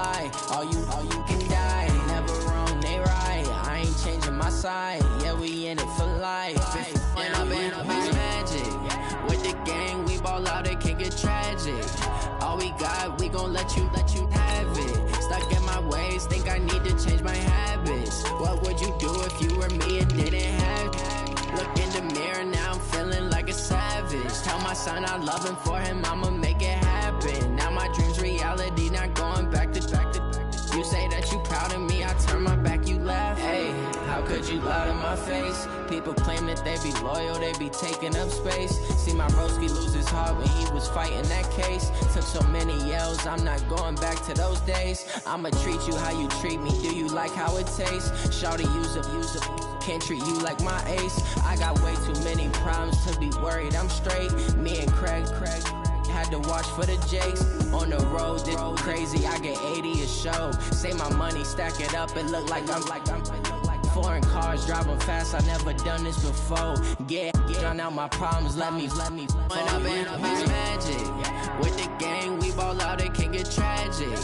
lie. All you can die. Never wrong, they right. I ain't changing my side. Yeah, we in it for life. And I've been magic. With the gang, we ball out, it can get tragic. All we got, we gon' let you have it. Stuck in my ways, think I need to change my habits. What would you do if you were me and didn't have it? Look in the mirror, now I'm feeling like a savage. Tell my son I love him, for him I'ma make it happen. Now my dream's reality, not going back to. You say that you proud of me, I turn my back, you laugh. Hey, how could you lie to my face? People claim that they be loyal, they be taking up space. See my broski lose his heart when he was fighting that case. Took so many yells, I'm not going back to those days. I'ma treat you how you treat me, do you like how it tastes? Shawty, use up, can't treat you like my ace. I got way too many problems to be worried, I'm straight. Me and Craig had to watch for the Jakes. On the road, this crazy, I get 80 a show. Say my money, stack it up, it look like I'm foreign cars, driving fast, I never done this before. Drown out my problems, let me When I've been magic. With the gang, we ball out, it can get tragic.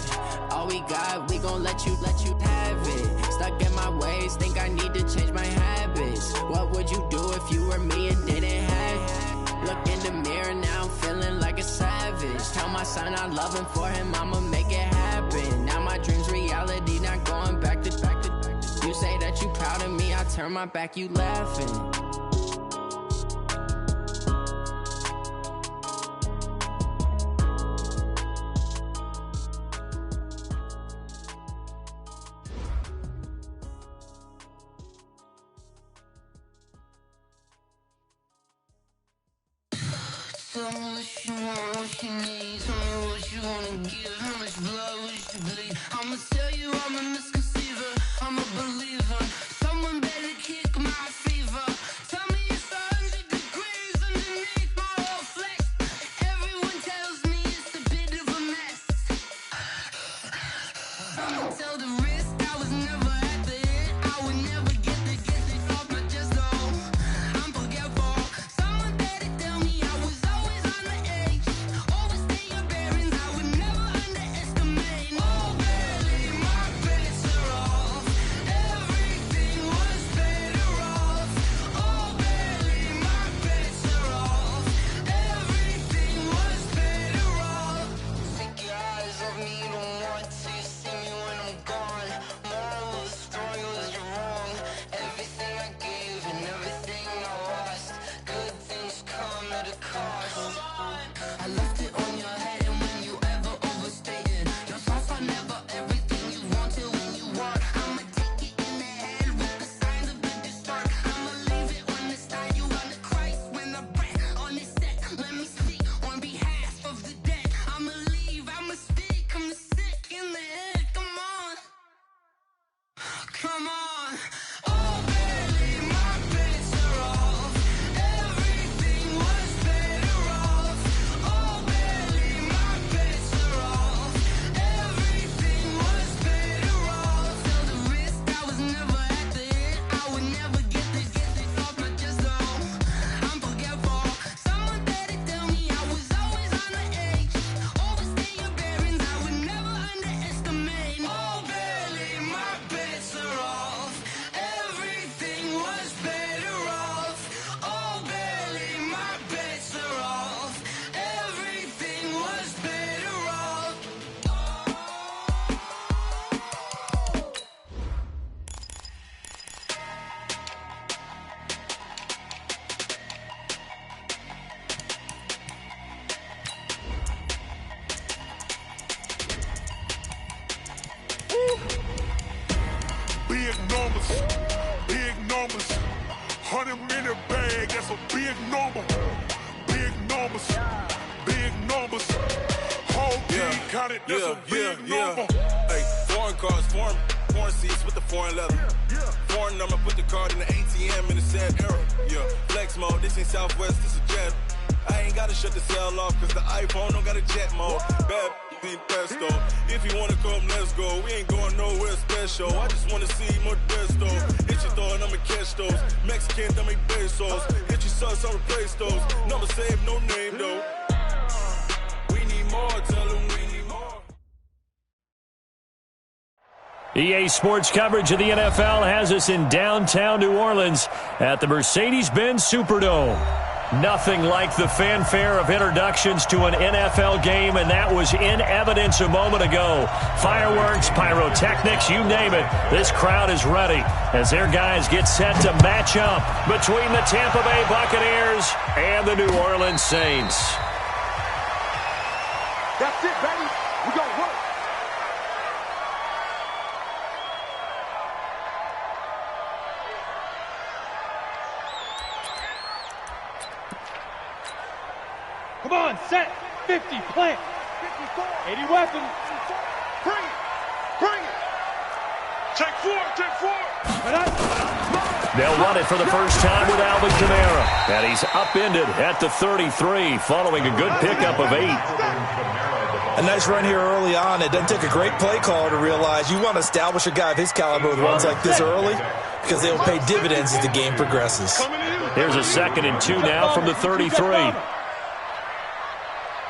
All we got, we gon' let you have it. Stuck in my ways, think I need to change my habits. What would you do if you were me and didn't have it? Look in the mirror, now I'm feeling like a savage. Tell my son I love him, for him I'ma make it happen. Now my dream's reality, not going back to. You say that you proud of me, I turn my back, you laughing. Tell me what you want, what you need. Tell me what you wanna give. How much blood would you bleed? I'ma tell you I'm a misconceiver. I'm a believer. Someone better kick my fever. Tell me it's 100 degrees underneath my whole flesh. Everyone tells me it's a bit of a mess. I'ma tell the risk I was never at the end. I would never get this off my chest though. I'm forgetful. Someone better tell me I was always on the edge. Overstay your bearings, I would never underestimate. Oh, barely my bets are off. Everything was better off. Oh, barely my bets are off. Everything was better off. Take your eyes off me, don't want to see me when I'm gone. Moral of the story was you're wrong. Everything I gave and everything I lost. Good things come at a cost. I left it on your head, and when you ever overstated your thoughts are never everything you wanted when you want. I'ma take it in the head with the signs of the distort. I'ma leave it on the side. You on the Christ when I breath on this set. Let me speak on behalf of the dead. I'ma leave, I'ma speak. I'm sick in the head. Come on, come on. Oh, barely my bets are off. Everything was better off. Oh, barely my bets are off. Everything was better off. Tell the risk I was never at the end. I would never get this off my chest though. I'm forgetful. Someone better tell me I was always on the edge. Overstay your bearings, I would never underestimate. Oh, barely my bets are off. Everything was better off. Oh, barely my bets are off. Everything was better off. Big numbers, big numbers. 100-minute bag, that's a big number. Big numbers, big numbers. Whole team counted, that's a big number. Hey, foreign cars, foreign seats with the foreign leather. Foreign number, put the card in the ATM in the sad era. Yeah, flex mode, this ain't Southwest, this is jet. I ain't gotta shut the cell off, cause the iPhone don't got a jet mode. Bad be pesto. If you wanna come, let's go. We ain't going nowhere special. I just wanna see more desto. Hit your thought, I'ma catch those. Mexican, dummy pesos. Hit your sons, I'll replace those. Number saved, no name though. We need more, tell them we EA Sports coverage of the NFL has us in downtown New Orleans at the Mercedes-Benz Superdome. Nothing like the fanfare of introductions to an NFL game, and that was in evidence a moment ago. Fireworks, pyrotechnics, you name it. This crowd is ready as their guys get set to match up between the Tampa Bay Buccaneers and the New Orleans Saints. That's it, baby. We gonna work. Come on, set. 50, plant. 80 weapons. Bring it. Bring it. Take four. They'll run it for the first time with Alvin Kamara. And he's upended at the 33 following a good pickup of 8. A nice run here early on. It doesn't take a great play caller to realize you want to establish a guy of his caliber with runs like this early because they'll pay dividends as the game progresses. Here's a 2nd and 2 now from the 33.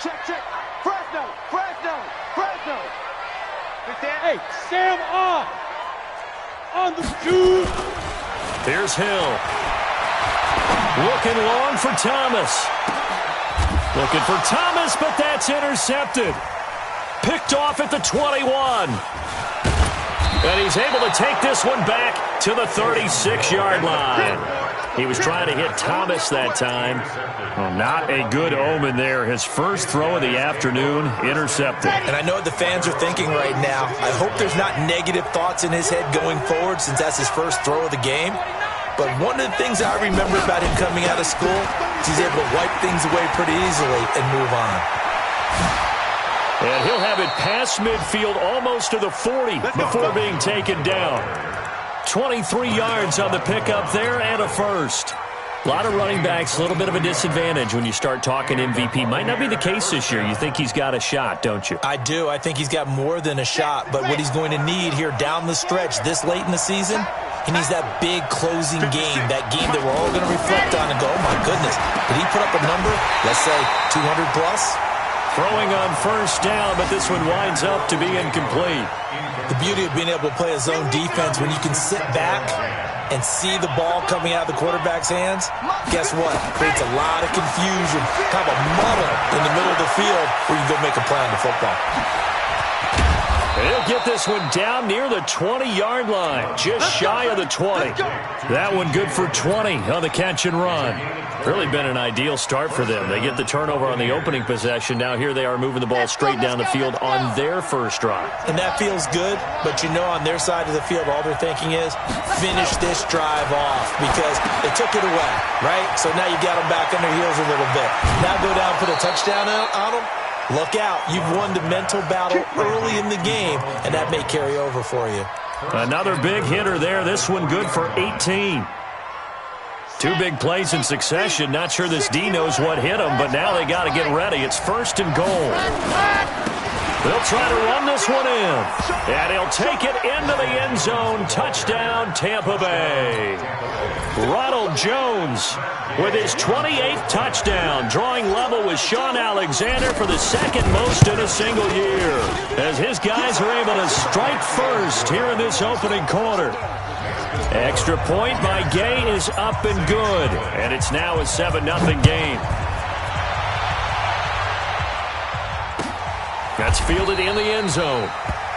Check. Fresno. Hey, Sam on the two. Here's Hill. Looking long for Thomas. But that's intercepted. Picked off at the 21. And he's able to take this one back to the 36-yard line. He was trying to hit Thomas that time. Well, not a good omen there. His first throw of the afternoon, intercepted. And I know what the fans are thinking right now. I hope there's not negative thoughts in his head going forward since that's his first throw of the game. But one of the things I remember about him coming out of school is he's able to wipe things away pretty easily and move on. And he'll have it past midfield almost to the 40 before being taken down. 23 yards on the pickup there and a first. A lot of running backs, a little bit of a disadvantage when you start talking MVP. Might not be the case this year. You think he's got a shot, don't you? I do. I think he's got more than a shot. But what he's going to need here down the stretch this late in the season, he needs that big closing game, that game that we're all going to reflect on and go, oh, my goodness, did he put up a number, let's say 200 plus? Throwing on first down, but this one winds up to be incomplete. The beauty of being able to play a zone defense when you can sit back and see the ball coming out of the quarterback's hands, guess what? Creates a lot of confusion, kind of a muddle in the middle of the field where you go make a play on the football. He'll get this one down near the 20-yard line, just shy of the 20. That one good for 20 on the catch and run. Really been an ideal start for them. They get the turnover on the opening possession. Now here they are moving the ball straight down the field on their first drive. And that feels good, but you know on their side of the field all they're thinking is finish this drive off because they took it away, right? So now you got them back on their heels a little bit. Now go down and put a touchdown on them. Look out. You've won the mental battle early in the game, and that may carry over for you. Another big hitter there. This one good for 18. Two big plays in succession. Not sure this D knows what hit him, but now they got to get ready. It's 1st and goal. They'll try to run this one in. And he'll take it into the end zone. Touchdown, Tampa Bay. Ronald Jones with his 28th touchdown, drawing level with Sean Alexander for the 2nd most in a single year, as his guys are able to strike first here in this opening quarter. Extra point by Gay is up and good, and it's now a 7-0 game. That's fielded in the end zone,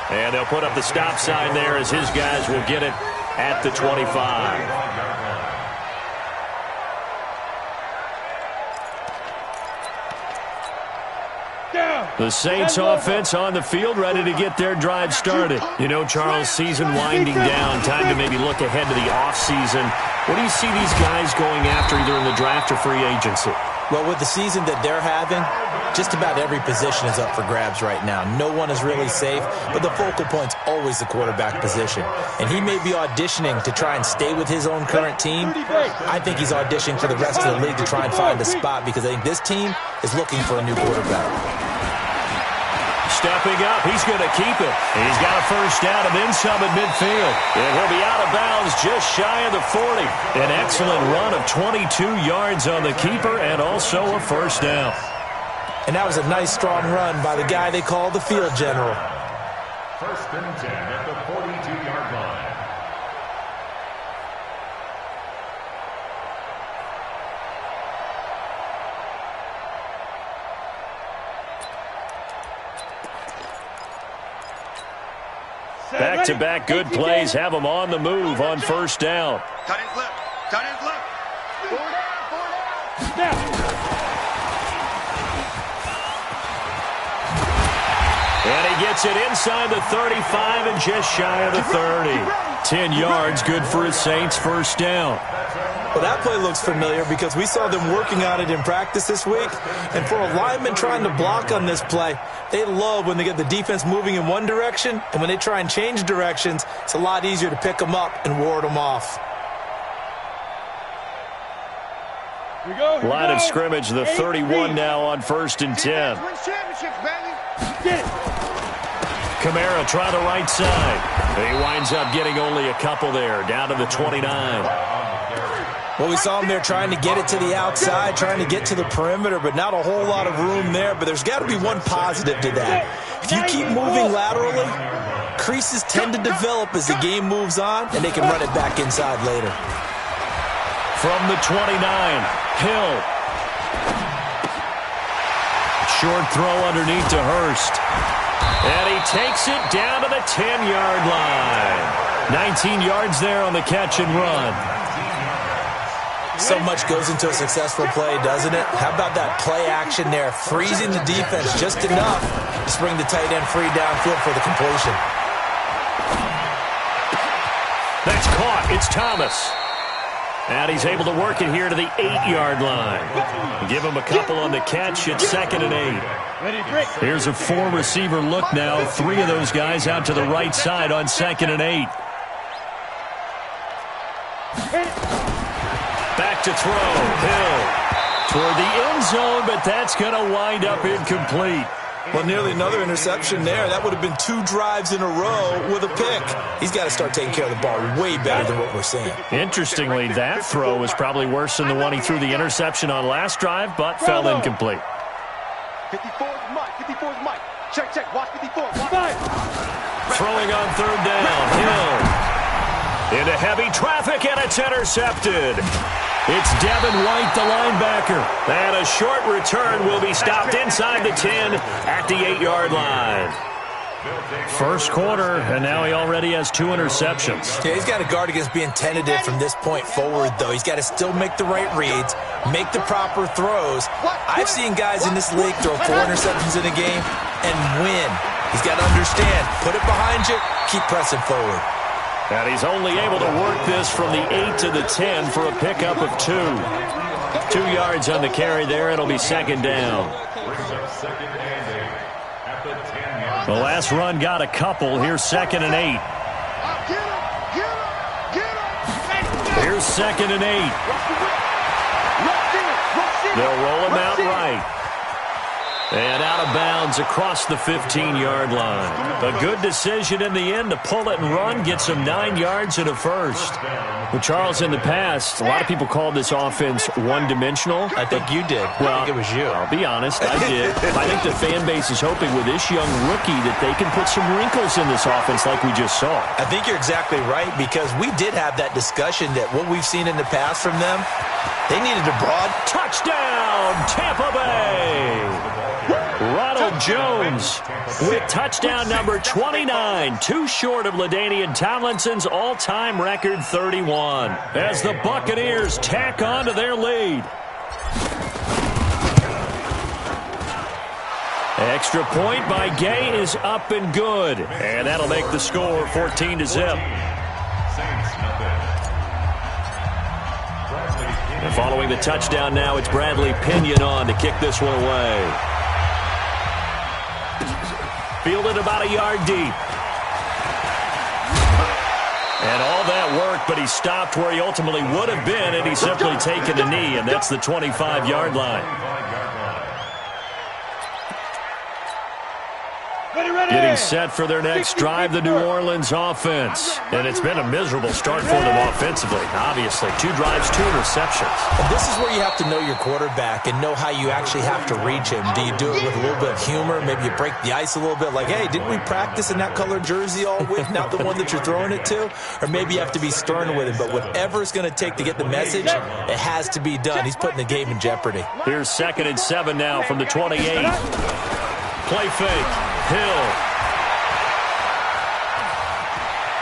and they'll put up the stop sign there as his guys will get it at the 25. The Saints offense on the field, ready to get their drive started. You know, Charles, season winding down, time to maybe look ahead to the offseason. What do you see these guys going after either in the draft or free agency? Well, with the season that they're having, just about every position is up for grabs right now. No one is really safe, but the focal point's always the quarterback position. And he may be auditioning to try and stay with his own current team. I think he's auditioning for the rest of the league to try and find a spot because I think this team is looking for a new quarterback. Stepping up, he's going to keep it. He's got a first down and then some at midfield. And he'll be out of bounds just shy of the 40. An excellent run of 22 yards on the keeper and also a first down. And that was a nice, strong run by the guy they call the field general. First and 10 at the 42-yard line. Back-to-back good plays have them on the move on first down. Cut his left. Cut his left. 4 down. Snap. And he gets it inside the 35 and just shy of the 30. 10 yards, good for his Saints first down. Well, that play looks familiar because we saw them working on it in practice this week. And for a lineman trying to block on this play, they love when they get the defense moving in one direction. And when they try and change directions, it's a lot easier to pick them up and ward them off. Line of scrimmage, the 31 now on first and 10. Kamara try the right side. He winds up getting only a couple there, down to the 29. Well, we saw him there trying to get it to the outside, trying to get to the perimeter, but not a whole lot of room there. But there's got to be one positive to that. If you keep moving laterally, creases tend to develop as the game moves on, and they can run it back inside later. From the 29, Hill. Short throw underneath to Hurst. And he takes it down to the 10-yard line. 19 yards there on the catch and run. So much goes into a successful play, doesn't it? How about that play action there, freezing the defense just enough to spring the tight end free downfield for the completion. That's caught. It's Thomas. And he's able to work it here to the 8-yard line. Give him a couple on the catch. It's 2nd and 8. Here's a 4-receiver look now. 3 of those guys out to the right side on 2nd and 8. Back to throw. Hill toward the end zone, but that's going to wind up incomplete. Well, nearly another interception there. That would have been 2 drives in a row with a pick. He's got to start taking care of the ball way better than what we're seeing. Interestingly, that throw was probably worse than the one he threw the interception on last drive, but fell incomplete. 54's Mike. 54's Mike. Check, check. Watch 54. Watch. Throwing on 3rd down. Hill into heavy traffic, and it's intercepted. It's Devin White, the linebacker. And a short return will be stopped inside the 10 at the 8-yard line. First quarter, and now he already has 2 interceptions. Yeah, he's got to guard against being tentative from this point forward, though. He's got to still make the right reads, make the proper throws. I've seen guys in this league throw 4 interceptions in a game and win. He's got to understand, put it behind you, keep pressing forward. And he's only able to work this from the 8 to the 10 for a pickup of 2. 2 yards on the carry there. It'll be 2nd down. The last run got a couple. Here's 2nd and 8. Here's 2nd and 8. They'll roll him out right. And out of bounds across the 15-yard line. A good decision in the end to pull it and run, gets him 9 yards and a first. Well, Charles, in the past, a lot of people called this offense one-dimensional. I think you did. Well, I think it was you. I'll be honest, I did. I think the fan base is hoping with this young rookie that they can put some wrinkles in this offense like we just saw. I think you're exactly right, because we did have that discussion that what we've seen in the past from them, they needed a broad touchdown, Tampa Bay. Ronald Jones with touchdown number 29, 2 short of LaDainian Tomlinson's all-time record 31, as the Buccaneers tack on to their lead. Extra point by Gay is up and good, and that'll make the score 14-0. And following the touchdown now, it's Bradley Pinion on to kick this one away. Fielded about a yard deep. And all that work, but he stopped where he ultimately would have been, and he's simply taken the knee, and that's the 25-yard line. Getting set for their next drive, the New Orleans offense. And it's been a miserable start for them offensively, obviously. 2 drives, 2 interceptions. And this is where you have to know your quarterback and know how you actually have to reach him. Do you do it with a little bit of humor? Maybe you break the ice a little bit like, hey, didn't we practice in that colored jersey all week, not the one that you're throwing it to? Or maybe you have to be stern with him. But whatever it's going to take to get the message, it has to be done. He's putting the game in jeopardy. Here's 2nd and 7 now from the 28. Play fake. Hill.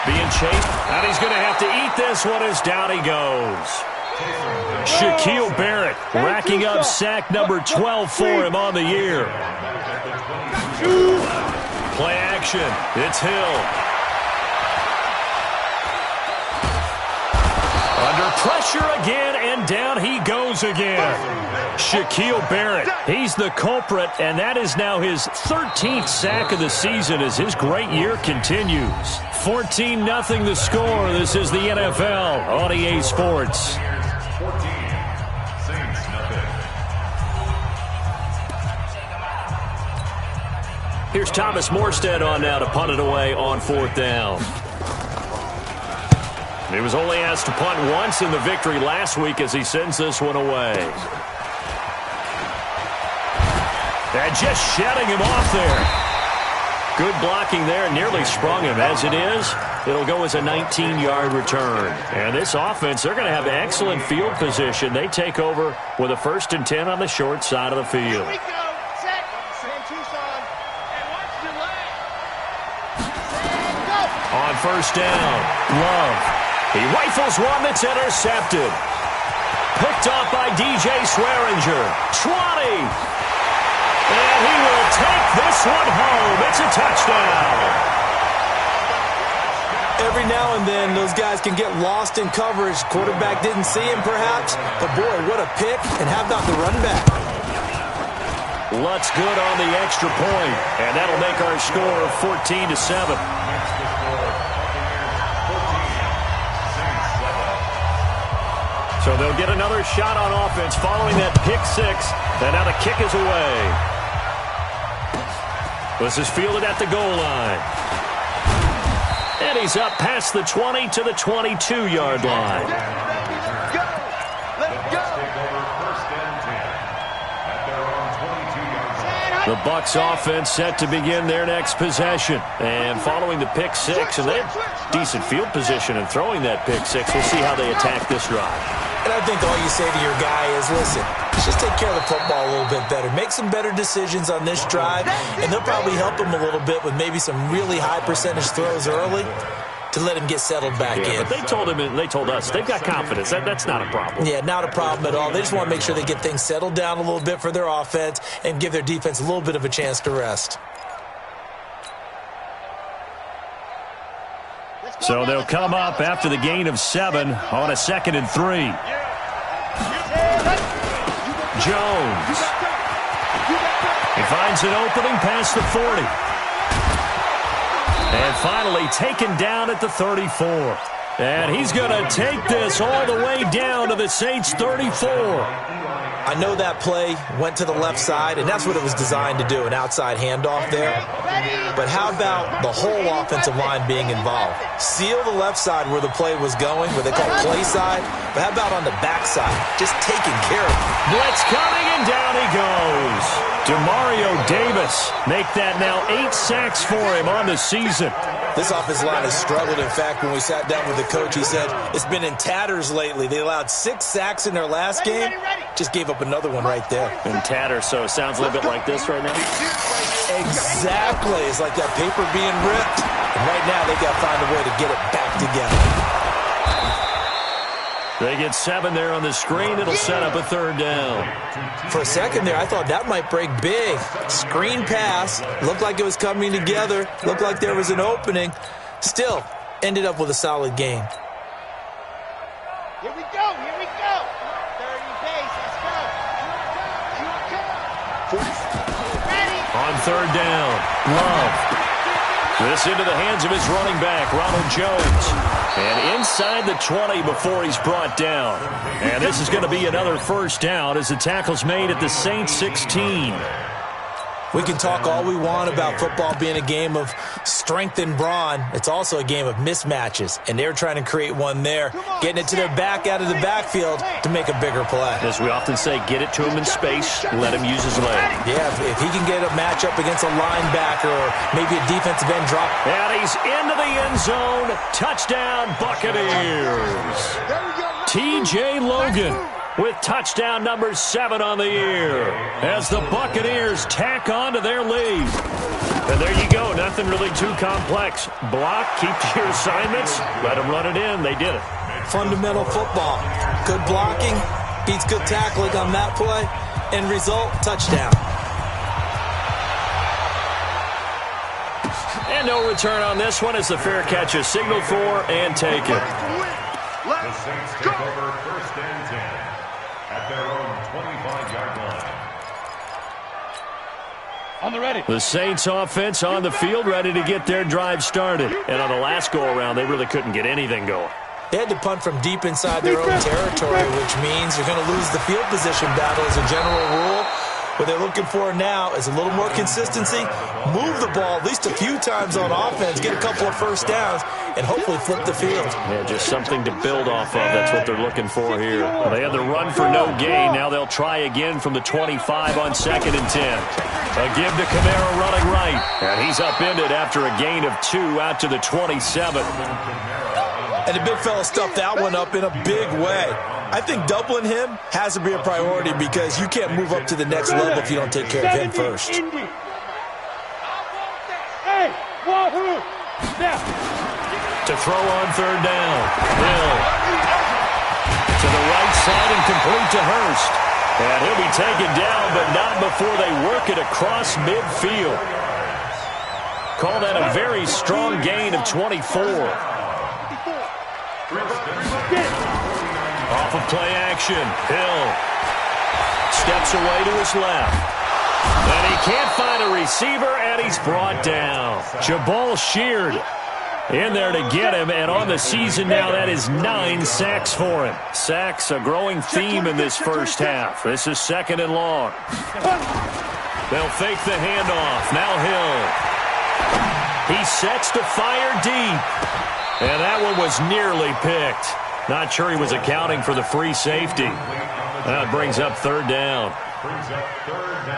Being chased. And he's going to have to eat this one as down he goes. Shaquille Barrett racking up sack number 12 for him on the year. Play action. It's Hill. Under pressure again, and down he goes again. Shaquille Barrett, he's the culprit, and that is now his 13th sack of the season as his great year continues. 14-0 the score. This is the NFL on EA Sports. Here's Thomas Morstead on now to punt it away on 4th down. He was only asked to punt once in the victory last week as he sends this one away. And just shedding him off there. Good blocking there, nearly sprung him. As it is, it'll go as a 19-yard return. And this offense, they're going to have excellent field position. They take over with a 1st and 10 on the short side of the field. Here we go. Set. Sam Tucson. And watch your leg. Go. On 1st down, Love. He rifles one that's intercepted. Picked off by DJ Swearinger. 20. And he will take this one home. It's a touchdown. Every now and then, those guys can get lost in coverage. Quarterback didn't see him, perhaps. But, boy, what a pick. And how about the run back? Lutz good on the extra point. And that'll make our score 14-7. So they'll get another shot on offense following that pick 6. And now the kick is away. This is fielded at the goal line. And he's up past the 20 to the 22-yard line. Go. Let's go. The Bucs offense set to begin their next possession. And following the pick 6, and they have decent field position in throwing that pick 6. We'll see how they attack this drive. And I think all you say to your guy is, listen, just take care of the football a little bit better. Make some better decisions on this drive, and they'll probably help him a little bit with maybe some really high percentage throws early to let him get settled back in. But they told him, and they told us, they've got confidence. That's not a problem. Yeah, not a problem at all. They just want to make sure they get things settled down a little bit for their offense and give their defense a little bit of a chance to rest. So they'll come up after the gain of 7 on a 2nd and 3. Jones. He finds an opening past the 40. And finally taken down at the 34. And he's going to take this all the way down to the Saints' 34. I know that play went to the left side, and that's what it was designed to do, an outside handoff there. But how about the whole offensive line being involved? Seal the left side where the play was going, where they call play side. But how about on the back side? Just taking care of it. Blitz coming, and down he goes. DeMario Davis make that now 8 sacks for him on the season. This offensive line has struggled. In fact, when we sat down with the coach, he said it's been in tatters lately. They allowed 6 sacks in their last game. Just gave up another one right there. In tatters, so it sounds a little bit like this right now. Exactly. It's like that paper being ripped. And right now, they got to find a way to get it back together. They get 7 there on the screen. It'll set up a 3rd down. For a second there, I thought that might break big. Screen pass. Looked like it was coming together. Looked like there was an opening. Still, ended up with a solid game. Here we go. Here we go. 30 base. Let's go. Ready. On 3rd down, Love. This into the hands of his running back, Ronald Jones. And inside the 20 before he's brought down. And this is going to be another 1st down as the tackle's made at the Saints 16. We can talk all we want about football being a game of strength and brawn. It's also a game of mismatches, and they're trying to create one there, getting it to their back out of the backfield to make a bigger play. As we often say, get it to him in space, let him use his leg. Yeah, if he can get a matchup against a linebacker or maybe a defensive end drop. And he's into the end zone. Touchdown, Buccaneers. T.J. Logan with touchdown number 7 on the year as the Buccaneers tack on to their lead. And there you go. Nothing really too complex. Block, keep to your assignments, let them run it in. They did it. Fundamental football. Good blocking beats good tackling on that play. End result, touchdown. And no return on this one as the fair catch is signaled for and taken. The Saints take over 1st and 10 at their own 25-yard line. On the ready. The Saints offense on the field, ready to get their drive started. And on the last go-around, they really couldn't get anything going. They had to punt from deep inside their own territory, which means you're going to lose the field position battle as a general rule. What they're looking for now is a little more consistency, move the ball at least a few times on offense, get a couple of first downs, and hopefully flip the field. Yeah, just something to build off of. That's what they're looking for here. Well, they had the run for no gain. Now they'll try again from the 25 on 2nd and 10. A give to Kamara running right. And he's upended after a gain of 2 out to the 27. And the big fella stuffed that one up in a big way. I think doubling him has to be a priority because you can't move up to the next level if you don't take care of him first. Hey, wahoo! Now. To throw on 3rd down. Hill. To the right side and complete to Hurst. And he'll be taken down, but not before they work it across midfield. Call that a very strong gain of 24. Off of play action. Hill steps away to his left. And he can't find a receiver, and he's brought down. Jabal Sheard in there to get him, and on the season now, that is 9 sacks for him. Sacks, a growing theme in this first half. This is 2nd and long. They'll fake the handoff. Now Hill. He sets to fire deep. And that one was nearly picked. Not sure he was accounting for the free safety. That brings up 3rd down.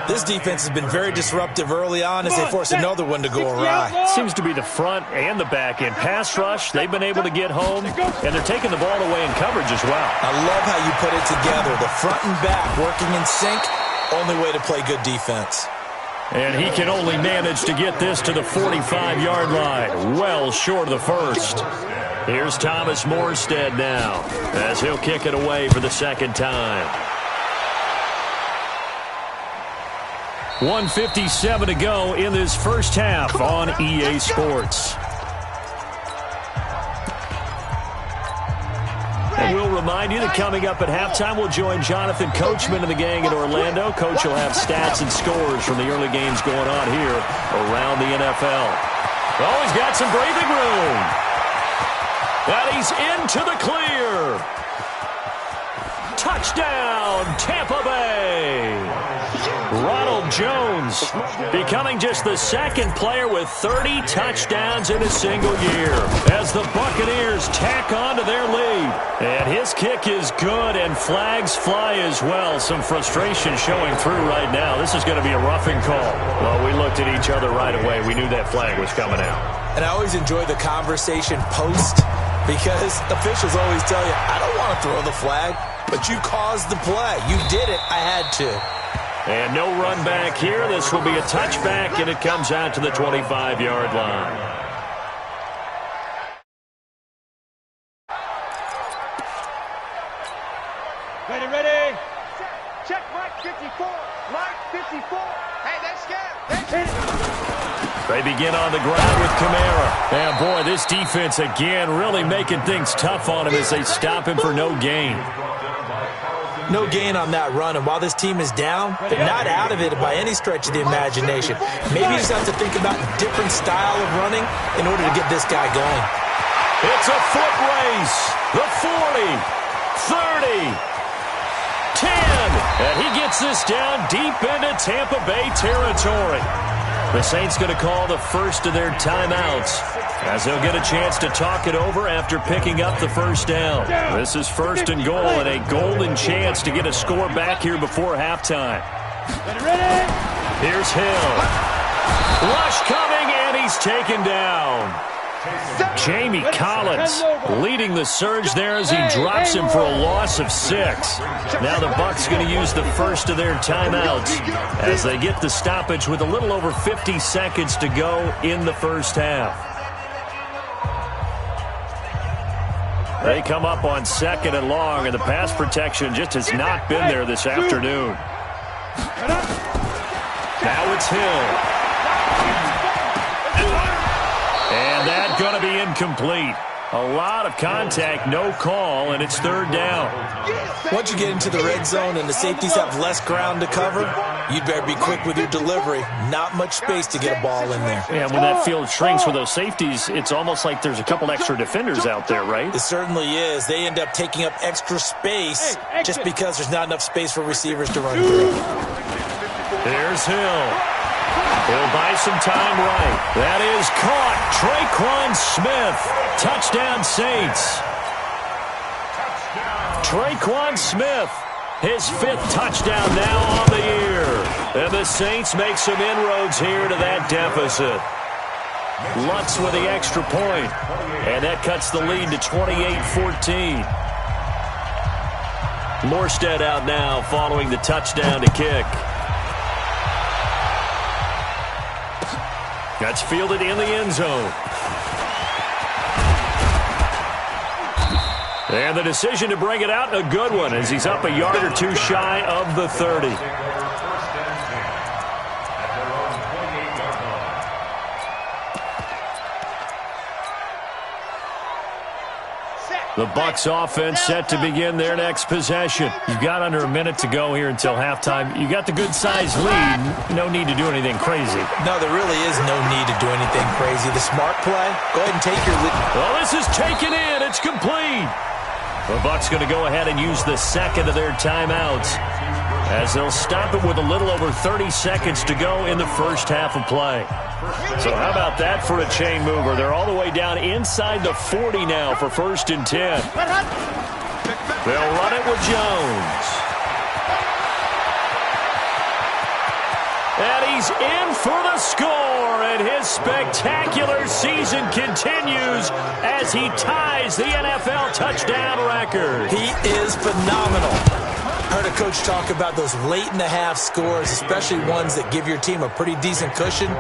This defense has been very disruptive early on as they force another one to go awry. Seems to be the front and the back end. Pass rush, they've been able to get home, and they're taking the ball away in coverage as well. I love how you put it together. The front and back working in sync, only way to play good defense. And he can only manage to get this to the 45-yard line, well short of the first. Here's Thomas Morstead now, as he'll kick it away for the 2nd time. 1:57 to go in this first half on EA Sports. And we'll remind you that coming up at halftime, we'll join Jonathan Coachman and the gang in Orlando. Coach will have stats and scores from the early games going on here around the NFL. Oh, he's got some breathing room. And he's into the clear. Touchdown, Tampa Bay. Ronald Jones becoming just the 2nd player with 30 touchdowns in a single year as the Buccaneers tack on to their lead. And his kick is good, and flags fly as well. Some frustration showing through right now. This is going to be a roughing call. Well, we looked at each other right away. We knew that flag was coming out. And I always enjoy the conversation post because officials always tell you, I don't want to throw the flag, but you caused the play. You did it. I had to. And no run back here. This will be a touchback, and it comes out to the 25-yard line. Ready. Check Mike 54. Mike 54. Hey, that's scared. They begin on the ground with Kamara. And, boy, this defense again really making things tough on him as they stop him for no gain. No gain on that run, and while this team is down, they're not out of it by any stretch of the imagination. Maybe you just have to think about a different style of running in order to get this guy going. It's a foot race. The 40, 30, 10. And he gets this down deep into Tampa Bay territory. The Saints going to call the first of their timeouts as they'll get a chance to talk it over after picking up the first down. This is first and goal and a golden chance to get a score back here before halftime. Here's Hill. Rush coming, and he's taken down. Jamie Collins leading the surge there as he drops him for a loss of 6. Now the Bucs going to use the first of their timeouts as they get the stoppage with a little over 50 seconds to go in the first half. They come up on 2nd and long, and the pass protection just has not been there this afternoon. Now it's Hill. And that's going to be incomplete. A lot of contact, no call, and it's 3rd down. Once you get into the red zone and the safeties have less ground to cover, you'd better be quick with your delivery. Not much space to get a ball in there. Yeah, when that field shrinks with those safeties, it's almost like there's a couple extra defenders out there, right? It certainly is. They end up taking up extra space just because there's not enough space for receivers to run through. There's Hill. He'll buy some time right. That is caught. Traquan Smith. Touchdown, Saints. Traquan Smith. His 5th touchdown now on the year. And the Saints make some inroads here to that deficit. Lutz with the extra point. And that cuts the lead to 28-14. Morstead out now following the touchdown to kick. That's fielded in the end zone. And the decision to bring it out, a good one, as he's up a yard or two shy of the 30. The Bucs offense set to begin their next possession. You've got under a minute to go here until halftime. You got the good-sized lead. No need to do anything crazy. No, there really is no need to do anything crazy. The smart play, go ahead and take your lead. Well, this is taken in. It's complete. The Bucs going to go ahead and use the 2nd of their timeouts as they'll stop it with a little over 30 seconds to go in the first half of play. So how about that for a chain mover? They're all the way down inside the 40 now for 1st and 10. They'll run it with Jones. And he's in for the score, and his spectacular season continues as he ties the NFL touchdown record. He is phenomenal. Heard a coach talk about those late-in-the-half scores, especially ones that give your team a pretty decent cushion.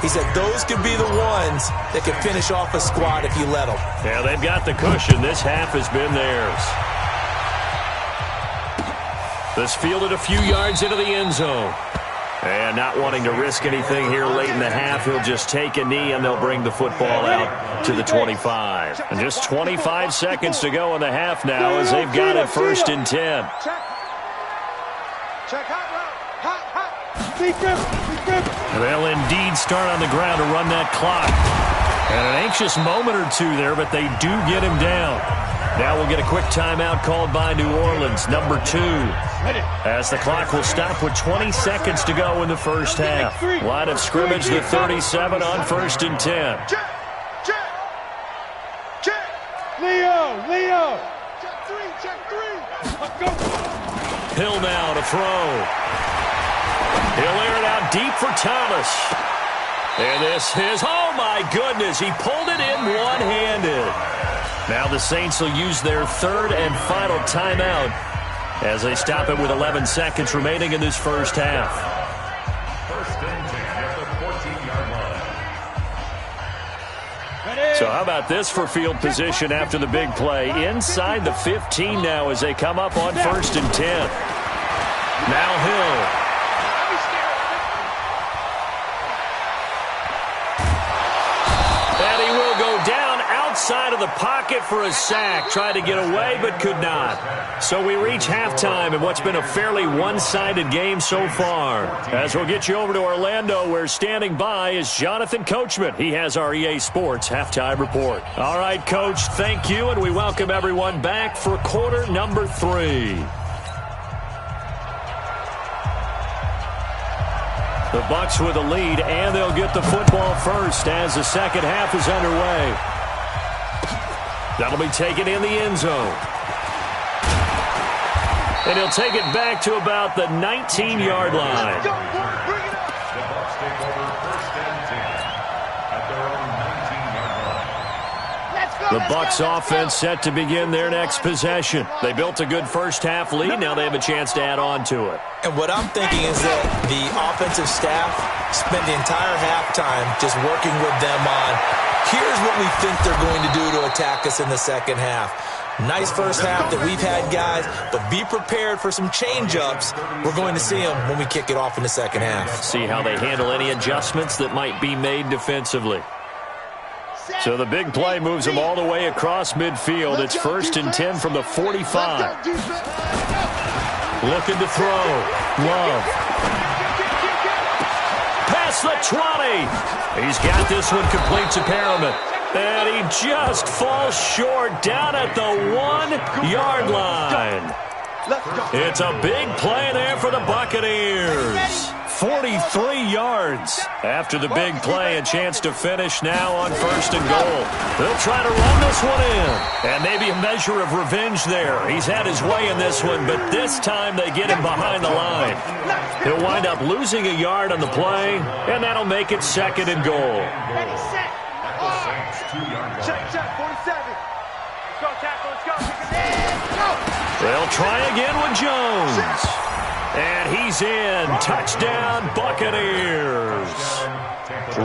He said those could be the ones that could finish off a squad if you let them. Yeah, they've got the cushion. This half has been theirs. This fielded a few yards into the end zone. And not wanting to risk anything here late in the half, he'll just take a knee, and they'll bring the football out to the 25. And just 25 seconds to go in the half now as they've got it 1st and 10. They'll indeed start on the ground to run that clock. And an anxious moment or two there, but they do get him down. Now we'll get a quick timeout called by New Orleans, number 2. As the clock will stop with 20 seconds to go in the first half. Line of scrimmage, the 37 on 1st and 10. Leo. Check three. Hill now to throw. He'll air it out deep for Thomas. And this is, oh my goodness, he pulled it in one-handed. Now the Saints will use their 3rd and final timeout as they stop it with 11 seconds remaining in this first half. 1st and 10 at the 14-yard line. So how about this for field position after the big play? Inside the 15 now as they come up on 1st and 10. Now Hill. And he will go down outside of the pocket for a sack. Tried to get away but could not. So we reach halftime in what's been a fairly one-sided game so far. As we'll get you over to Orlando, where standing by is Jonathan Coachman. He has our EA Sports halftime report. All right, Coach, thank you, and we welcome everyone back for quarter number 3. The Bucs with a lead, and they'll get the football first as the second half is underway. That'll be taken in the end zone. And he'll take it back to about the 19-yard line. The Bucs take over first and 10 at their own 19-yard line. The Bucs offense set to begin their next possession. They built a good first-half lead. Now they have a chance to add on to it. And what I'm thinking is that the offensive staff spent the entire halftime just working with them on, here's what we think they're going to do to attack us in the second half. Nice first half that we've had, guys, but be prepared for some change-ups. We're going to see them when we kick it off in the second half. See how they handle any adjustments that might be made defensively. So the big play moves them all the way across midfield. It's 1st and 10 from the 45. Looking to throw. Love. Past the 20. He's got this one complete to Perriman. And he just falls short down at the 1-yard line. It's a big play there for the Buccaneers. 43 yards. After the big play, a chance to finish now on 1st and goal. They'll try to run this one in. And maybe a measure of revenge there. He's had his way in this one, but this time they get him behind the line. He'll wind up losing a yard on the play, and that'll make it 2nd and goal. Check, 47. Let's go, tackle, let's go. They'll try again with Jones. And he's in. Touchdown, Buccaneers.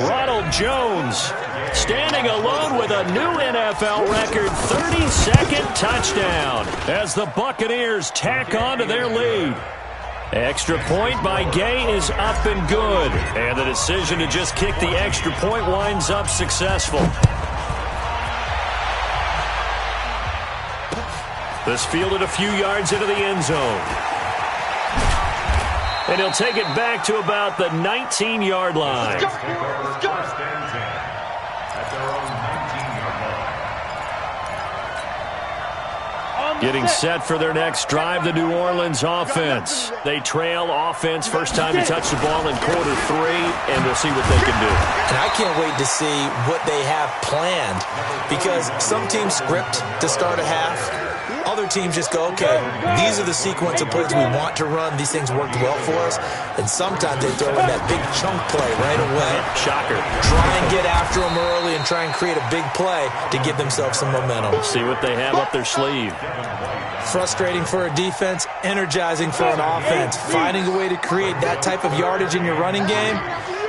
Ronald Jones standing alone with a new NFL record 32nd touchdown as the Buccaneers tack on to their lead. Extra point by Gay is up and good. And the decision to just kick the extra point winds up successful. This fielded a few yards into the end zone. And he'll take it back to about the 19-yard line. First and 10 at their own 19-yard line. Getting set for their next drive, the New Orleans offense. They trail offense, first time to touch the ball in quarter 3, and we'll see what they can do. And I can't wait to see what they have planned, because some teams script to start a half. Other teams just go, okay, these are the sequence of plays we want to run. These things worked well for us. And sometimes they throw in that big chunk play right away. Shocker. Try and get after them early and try and create a big play to give themselves some momentum. See what they have up their sleeve. Frustrating for a defense, energizing for an offense. Finding a way to create that type of yardage in your running game,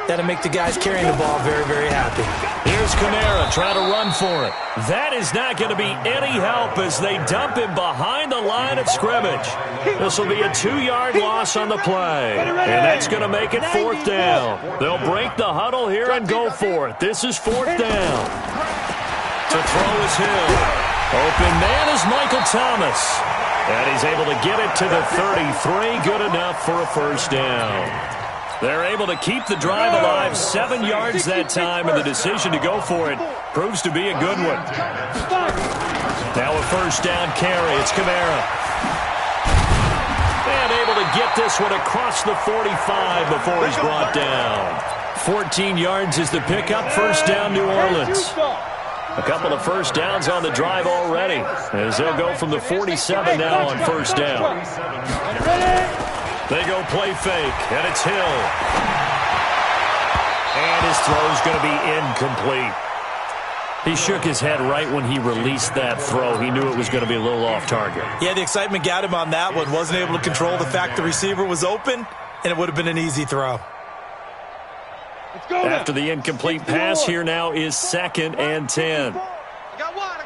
that'll make the guys carrying the ball very, very happy. Here's Kamara trying to run for it. That is not going to be any help as they dump him behind the line of scrimmage. This will be a 2-yard loss on the play. And that's going to make it 4th down. They'll break the huddle here and go for it. This is 4th down. To throw is Hill. Open man is Michael Thomas. And he's able to get it to the 33. Good enough for a first down. They're able to keep the drive alive 7 yards that time, and the decision to go for it proves to be a good one. Now a first down carry. It's Kamara. And able to get this one across the 45 before he's brought down. 14 yards is the pickup. First down, New Orleans. A couple of first downs on the drive already, as they'll go from the 47 now on first down. They go play fake, and it's Hill. And his throw's going to be incomplete. He shook his head right when he released that throw. He knew it was going to be a little off target. Yeah, the excitement got him on that one. Wasn't able to control the fact the receiver was open, and it would have been an easy throw. After the incomplete pass, here now is 2nd and 10. I got one.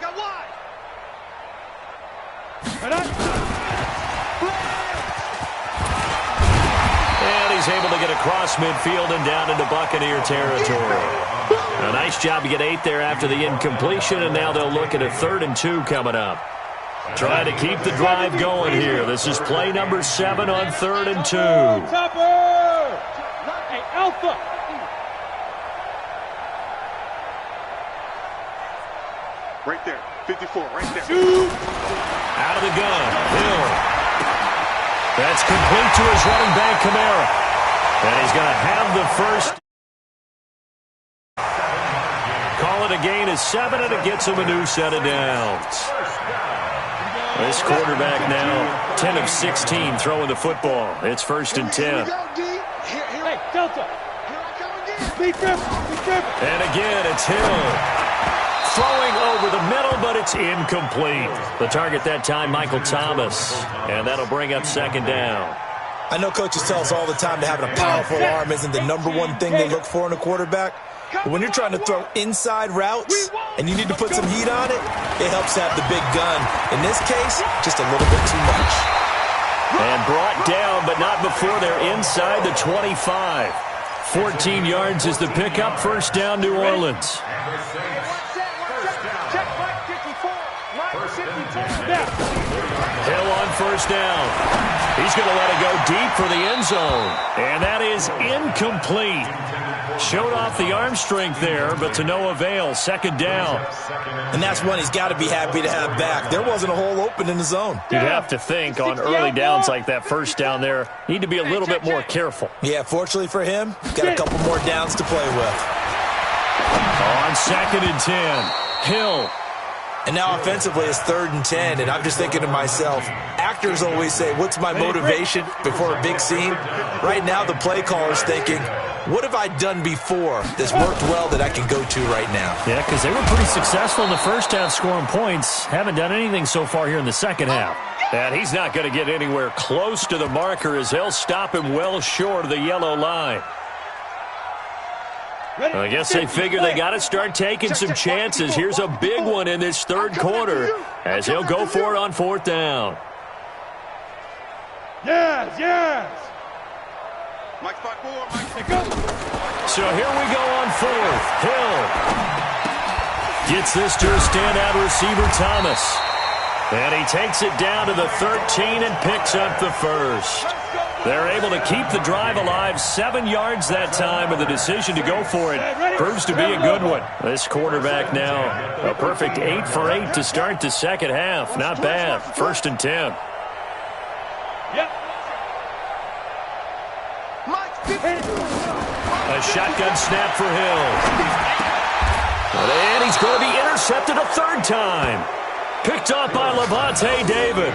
And he's able to get across midfield and down into Buccaneer territory. A nice job to get 8 there after the incompletion, and now they'll look at a 3rd and 2 coming up. Trying to keep the drive going here. This is play number 7 on 3rd and 2. Hey, Alpha. Right there, 54, right there. Out of the gun, Hill. That's complete to his running back, Kamara. And he's going to have the first. Call it a gain of 7, and it gets him a new set of downs. This quarterback now 10 of 16 throwing the football. It's 1st and 10. Hey, Delta. And again, it's Hill. Throwing over the middle, but it's incomplete. The target that time, Michael Thomas. And that'll bring up 2nd down. I know coaches tell us all the time that having a powerful arm isn't the #1 thing they look for in a quarterback. But when you're trying to throw inside routes and you need to put some heat on it, it helps to have the big gun. In this case, just a little bit too much. And brought down, but not before they're inside the 25. 14 yards is the pickup. 1st down, New Orleans. Hill on 1st down. He's going to let it go deep for the end zone. And that is incomplete. Showed off the arm strength there, but to no avail. 2nd down. And that's one he's got to be happy to have back. There wasn't a hole open in the zone. You'd have to think on early downs like that 1st down there, need to be a little bit more careful. Yeah, fortunately for him, got a couple more downs to play with. On 2nd and 10, Hill. And now offensively it's 3rd and 10, and I'm just thinking to myself, actors always say, what's my motivation before a big scene? Right now the play caller's thinking, what have I done before that's worked well that I can go to right now? Yeah, because they were pretty successful in the 1st half scoring points. Haven't done anything so far here in the 2nd half. And he's not going to get anywhere close to the marker as they'll stop him well short of the yellow line. I guess they figure they got to start taking some chances. Here's a big one in this 3rd quarter as he'll go for it on 4th down. Yes. So here we go on 4th. Hill gets this to a standout receiver, Thomas. And he takes it down to the 13 and picks up the 1st. They're able to keep the drive alive, 7 yards that time, and the decision to go for it proves to be a good one. This quarterback now, a perfect 8 for 8 to start the 2nd half. Not bad. 1st and 10. A shotgun snap for Hill. And he's going to be intercepted a 3rd time. Picked off by Levante David.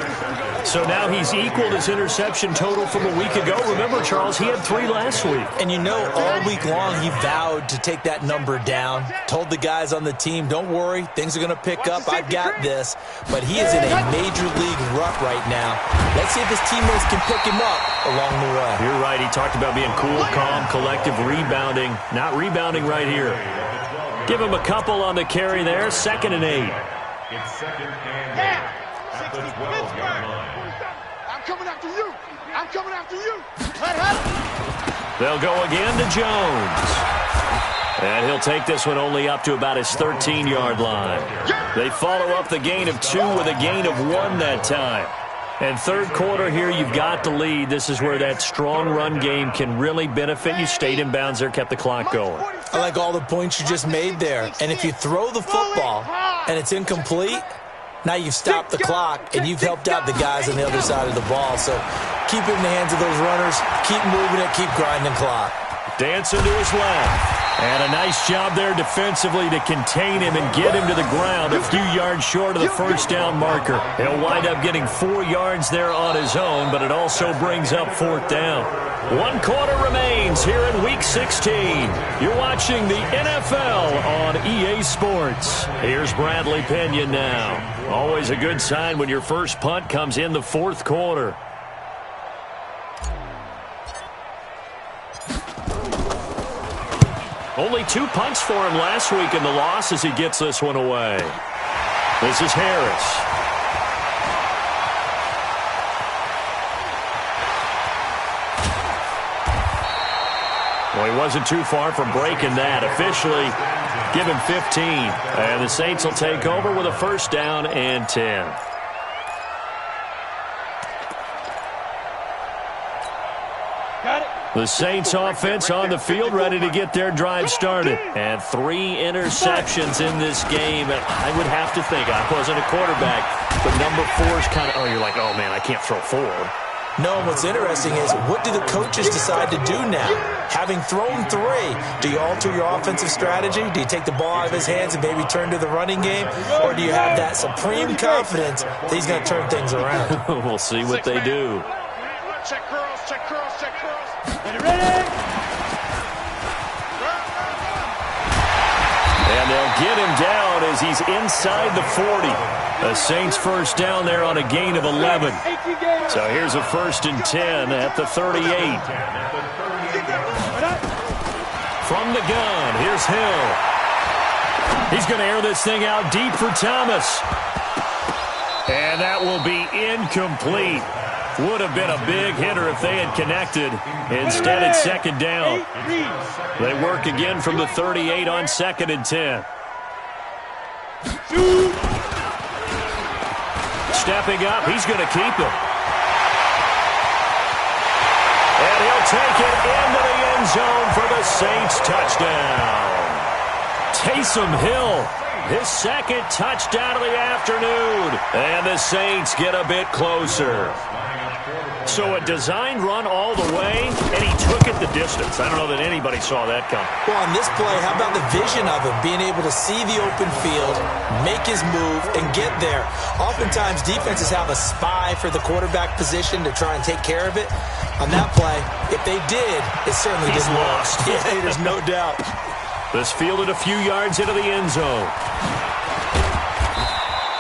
So now he's equaled his interception total from a week ago. Remember, Charles, he had 3 last week. And you know, all week long he vowed to take that number down. Told the guys on the team, don't worry, things are going to pick up. I've got this. But he is in a major league rut right now. Let's see if his teammates can pick him up along the way. You're right. He talked about being cool, calm, collective, rebounding. Not rebounding right here. Give him a couple on the carry there. 2nd and 8. It's 2nd and 8 at the 12-yard line. I'm coming after you. They'll go again to Jones. And he'll take this one only up to about his 13-yard line. They follow up the gain of 2 with a gain of 1 that time. And 3rd quarter here, you've got to lead. This is where that strong run game can really benefit you. Stayed in bounds there, kept the clock going. I like all the points you just made there. And if you throw the football and it's incomplete, now you've stopped the clock and you've helped out the guys on the other side of the ball. So keep it in the hands of those runners. Keep moving it. Keep grinding clock. Dancing to his left. And a nice job there defensively to contain him and get him to the ground a few yards short of the 1st down marker. He'll wind up getting 4 yards there on his own, but it also brings up 4th down. 1 quarter remains here in Week 16. You're watching the NFL on EA Sports. Here's Bradley Pena now. Always a good sign when your first punt comes in the 4th quarter. Only 2 punts for him last week in the loss as he gets this one away. This is Harris. Well, he wasn't too far from breaking that. Officially, give him 15. And the Saints will take over with a 1st down and 10. Got it. The Saints offense on the field, ready to get their drive started. And 3 interceptions in this game. And I would have to think, I wasn't a quarterback, but number 4 is kind of, oh, you're like, oh, man, I can't throw 4. No, and what's interesting is, what do the coaches decide to do now? Having thrown 3, do you alter your offensive strategy? Do you take the ball out of his hands and maybe turn to the running game? Or do you have that supreme confidence that he's going to turn things around? We'll see what they do. Check curls, check curls, check curls. Ready? And they'll get him down as he's inside the 40. The Saints first down there on a gain of 11. So here's a 1st and 10 at the 38. From the gun, here's Hill. He's going to air this thing out deep for Thomas. And that will be incomplete. Would have been a big hitter if they had connected. Instead, it's 2nd down. They work again from the 38 on 2nd and 10. Stepping up, he's going to keep it. And he'll take it into the end zone for the Saints touchdown. Taysom Hill, his 2nd touchdown of the afternoon. And the Saints get a bit closer. So a designed run all the way, and he took it the distance. I don't know that anybody saw that come. Well, on this play, how about the vision of him, being able to see the open field, make his move, and get there. Oftentimes, defenses have a spy for the quarterback position to try and take care of it. On that play, if they did, it certainly He's didn't lost. work. Yeah, there's no doubt. This fielded a few yards into the end zone.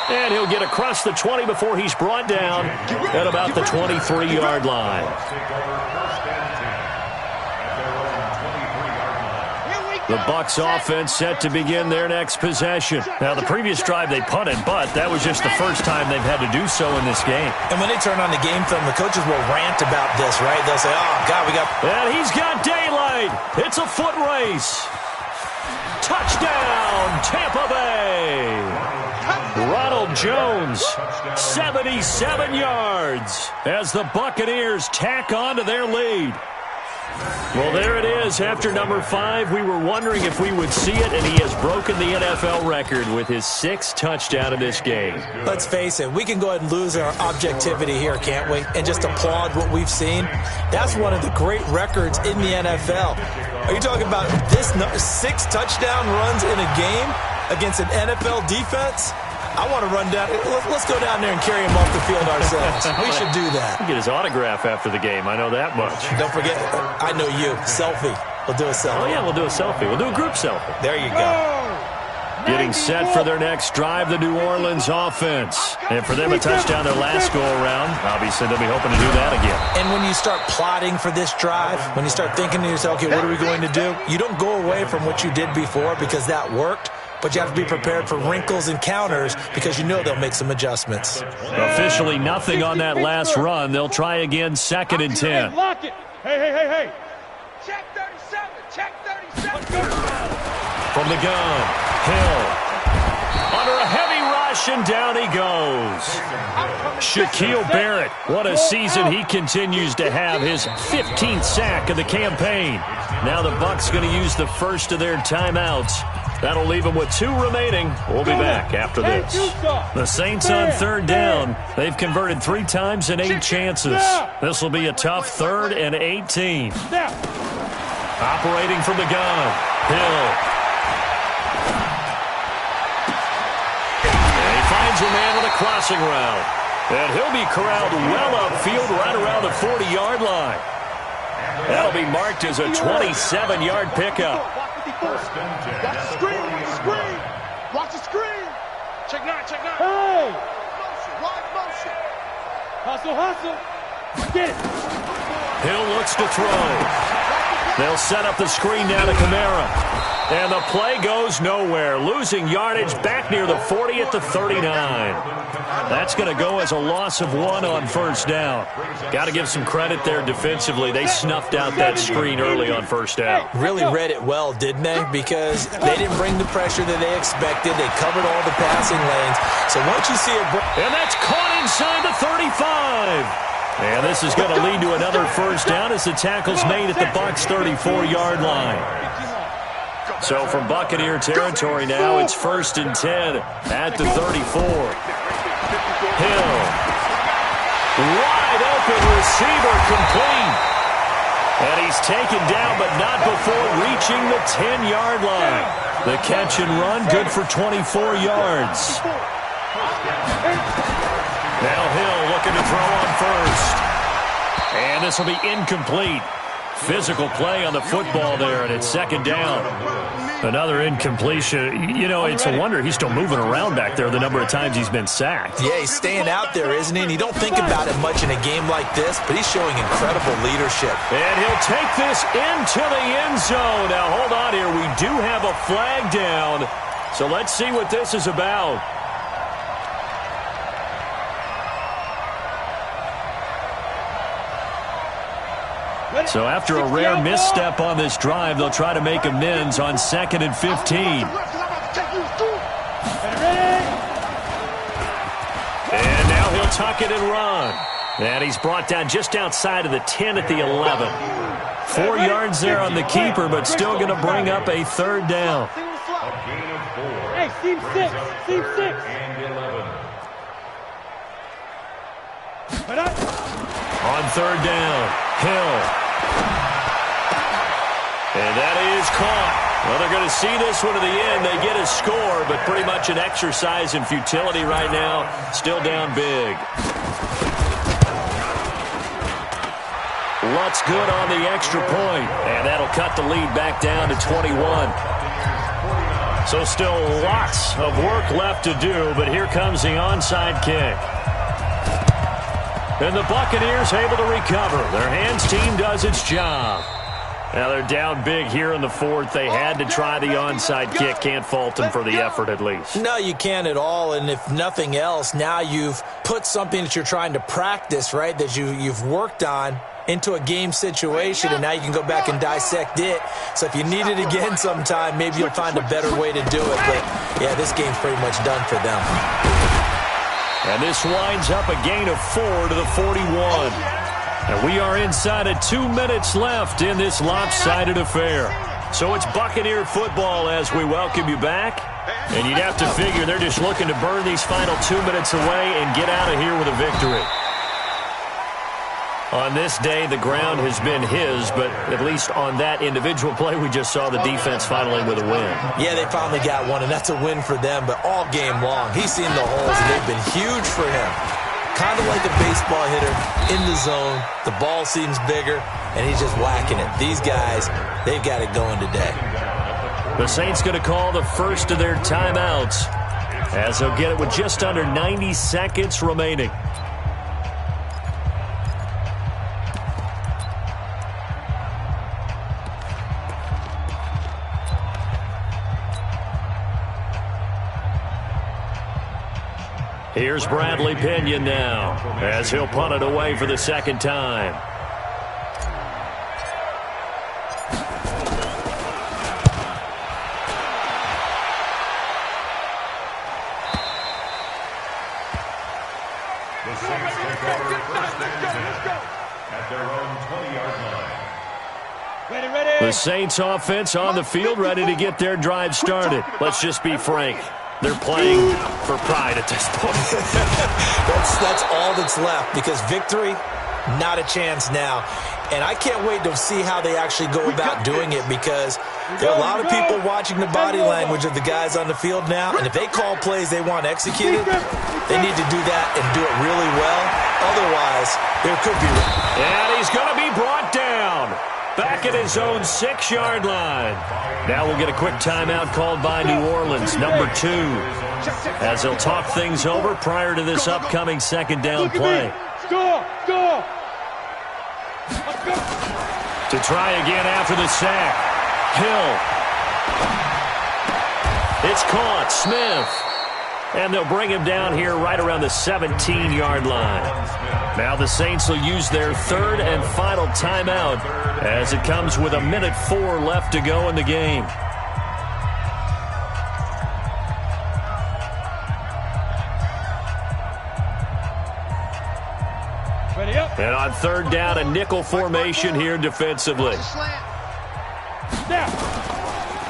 And he'll get across the 20 before he's brought down at about the 23-yard line. The Bucs offense set to begin their next possession. Now, the previous drive they punted, but that was just the first time they've had to do so in this game. And when they turn on the game film, the coaches will rant about this, right? They'll say, oh, God, we got... And he's got daylight. It's a foot race. Touchdown, Tampa Bay. Ronald Jones, 77 yards as the Buccaneers tack on to their lead. Well, there it is. After number 5, we were wondering if we would see it, and he has broken the NFL record with his 6th touchdown in this game. Let's face it, we can go ahead and lose our objectivity here, can't we? And just applaud what we've seen. That's one of the great records in the NFL. Are you talking about this 6 touchdown runs in a game against an NFL defense? I want to run down. Let's go down there and carry him off the field ourselves. We should do that. Get his autograph after the game. I know that much. Don't forget, I know you. Selfie. We'll do a selfie. Oh, yeah, we'll do a selfie. We'll do a group selfie. There you go. Getting set for their next drive, the New Orleans offense. And for them, a touchdown their last go-around. Obviously, they'll be hoping to do that again. And when you start plotting for this drive, when you start thinking to yourself, okay, what are we going to do? You don't go away from what you did before because that worked. But you have to be prepared for wrinkles and counters because you know they'll make some adjustments. Officially nothing on that last run. They'll try again, 2nd and 10. Lock it. Hey. Check 37. Check 37. From the gun, Hill. Under a heavy rush, and down he goes. Shaquille Barrett, what a season he continues to have. His 15th sack of the campaign. Now the Bucs going to use the first of their timeouts. That'll leave them with 2 remaining. We'll be back after this. The Saints on 3rd down. They've converted 3 times in 8 chances. This will be a tough 3rd and 18. Operating from the gun, Hill. And he finds a man with a crossing route. And he'll be corralled well upfield right around the 40-yard line. That'll be marked as a 27-yard pickup. Watch the screen. Watch the screen. Check 9. Hey. Wide motion. Hustle. Get it. Hill looks to throw. They'll set up the screen down to Kamara. And the play goes nowhere. Losing yardage back near the 40 at the 39. That's going to go as a loss of 1 on 1st down. Got to give some credit there defensively. They snuffed out that screen early on 1st down. Really read it well, didn't they? Because they didn't bring the pressure that they expected. They covered all the passing lanes. So once you see it... And that's caught inside the 35. And this is going to lead to another 1st down as the tackle's made at the Bucs' 34-yard line. So from Buccaneer territory now, it's 1st and 10 at the 34. Hill. Wide open receiver complete. And he's taken down, but not before reaching the 10-yard line. The catch and run, good for 24 yards. Now Hill looking to throw on first. And this will be incomplete. Physical play on the football there, and it's second down. Another incompletion. You know, it's a wonder he's still moving around back there the number of times he's been sacked. Yeah, he's staying out there, isn't he? And you don't think about it much in a game like this, but he's showing incredible leadership. And he'll take this into the end zone. Now, hold on here. We do have a flag down. So let's see what this is about. So after a rare misstep on this drive, they'll try to make amends on 2nd and 15. And now he'll tuck it and run. And he's brought down just outside of the 10 at the 11. 4 yards there on the keeper, but still going to bring up a third down. A gain of 4. Hey, team 6. Team 6. And 11. On third down, Hill. And that is caught. Well, they're going to see this one to the end. They get a score, but pretty much an exercise in futility right now. Still down big. Lutz good on the extra point, and that'll cut the lead back down to 21. So still lots of work left to do, but here comes the onside kick. And the Buccaneers able to recover. Their hands team does its job. Now they're down big here in the fourth. They had to try the onside kick. Can't fault them for the effort at least. No, you can't at all. And if nothing else, now you've put something that you're trying to practice, right, that you've worked on into a game situation, and now you can go back and dissect it. So if you need it again sometime, maybe you'll find a better way to do it. But, yeah, this game's pretty much done for them. And this winds up a gain of 4 to the 41. And we are inside of 2 minutes left in this lopsided affair. So it's Buccaneer football as we welcome you back. And you'd have to figure they're just looking to burn these final 2 minutes away and get out of here with a victory. On this day, the ground has been his, but at least on that individual play, we just saw the defense finally with a win. Yeah, they finally got one, and that's a win for them, but all game long, he's seen the holes, and they've been huge for him. Kind of like a baseball hitter in the zone. The ball seems bigger, and he's just whacking it. These guys, they've got it going today. The Saints going to call the first of their timeouts as they'll get it with just under 90 seconds remaining. Here's Bradley Pinion now as he'll punt it away for the second time. The Saints take over first and 10 at their own 20-yard line. Ready. The Saints offense on the field ready to get their drive started. Let's just be frank. They're playing for pride at this point. That's all that's left, because victory, not a chance now. And I can't wait to see how they actually go about doing it, because there are a lot of people watching the body language of the guys on the field now, and if they call plays they want executed, they need to do that and do it really well. Otherwise, there could be... And he's going to be brought down. Back at his own 6-yard line. Now we'll get a quick timeout called by New Orleans, number 2, as they'll talk things over prior to this upcoming second down play. Go. To try again after the sack. Hill. It's caught. Smith. And they'll bring him down here right around the 17-yard line. Now the Saints will use their third and final timeout as it comes with 1:04 left to go in the game. Ready up. And on third down, a nickel formation here defensively.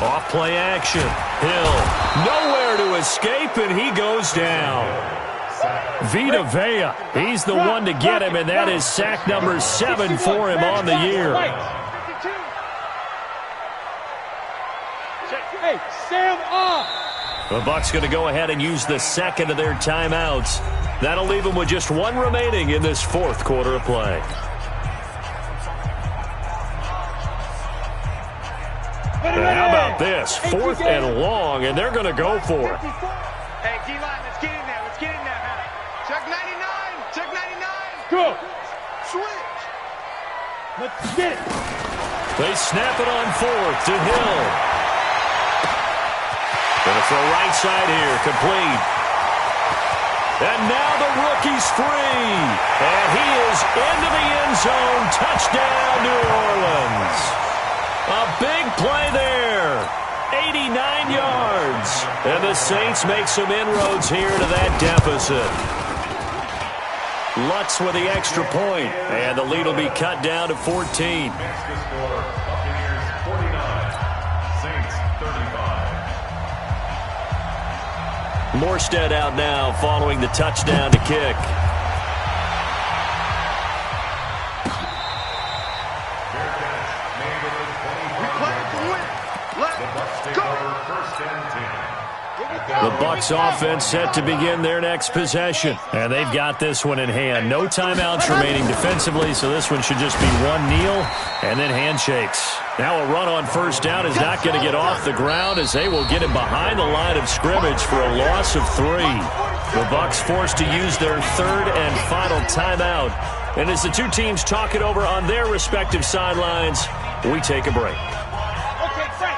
Off play action. Hill nowhere to escape, and he goes down. Vita Vea, he's the one to get him, and that is sack number 7 for him on the year. Hey, Sam off. The Bucs going to go ahead and use the second of their timeouts. That'll leave them with just one remaining in this fourth quarter of play. How about this? 4th and long, and they're going to go for it. Hey, D-line, let's get in there. Let's get in there, man. Check 99. Check 99. Go. Switch. Let's get it. They snap it on 4th to Hill. Gonna throw right side here, complete. And now the rookie's free. And he is into the end zone. Touchdown, New Orleans. A big play there. 89 yards. And the Saints make some inroads here to that deficit. Lutz with the extra point. And the lead will be cut down to 14. Next to score, Buccaneers 49, Saints 35. Morstead out now following the touchdown to kick. The Bucs offense set to begin their next possession. And they've got this one in hand. No timeouts remaining defensively, so this one should just be one kneel and then handshakes. Now a run on first down is not going to get off the ground as they will get him behind the line of scrimmage for a loss of 3. The Bucs forced to use their third and final timeout. And as the two teams talk it over on their respective sidelines, we take a break. Okay, Frank.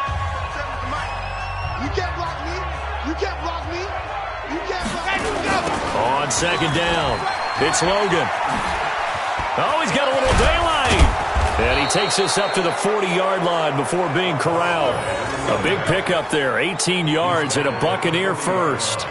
You can't block me. You can't block me. You can't block me. On second down, it's Logan. Oh, he's got a little daylight. And he takes us up to the 40-yard line before being corralled. A big pickup there, 18 yards and a Buccaneer first.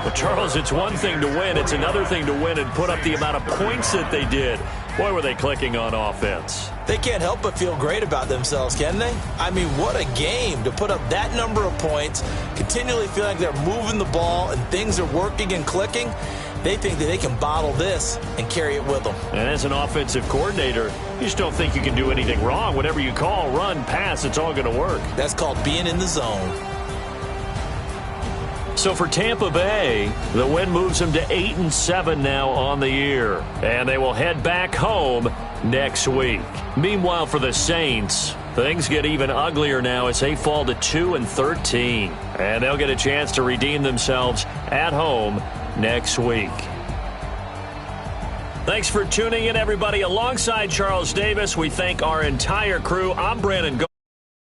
Well, Charles, it's one thing to win. It's another thing to win and put up the amount of points that they did. Boy, were they clicking on offense. They can't help but feel great about themselves, can they? I mean, what a game to put up that number of points, continually feel like they're moving the ball and things are working and clicking. They think that they can bottle this and carry it with them. And as an offensive coordinator, you just don't think you can do anything wrong. Whatever you call, run, pass, it's all going to work. That's called being in the zone. So for Tampa Bay, the win moves them to 8-7 now on the year. And they will head back home next week. Meanwhile, for the Saints, things get even uglier now as they fall to 2-13. And they'll get a chance to redeem themselves at home next week. Thanks for tuning in, everybody. Alongside Charles Davis, we thank our entire crew. I'm Brandon Go.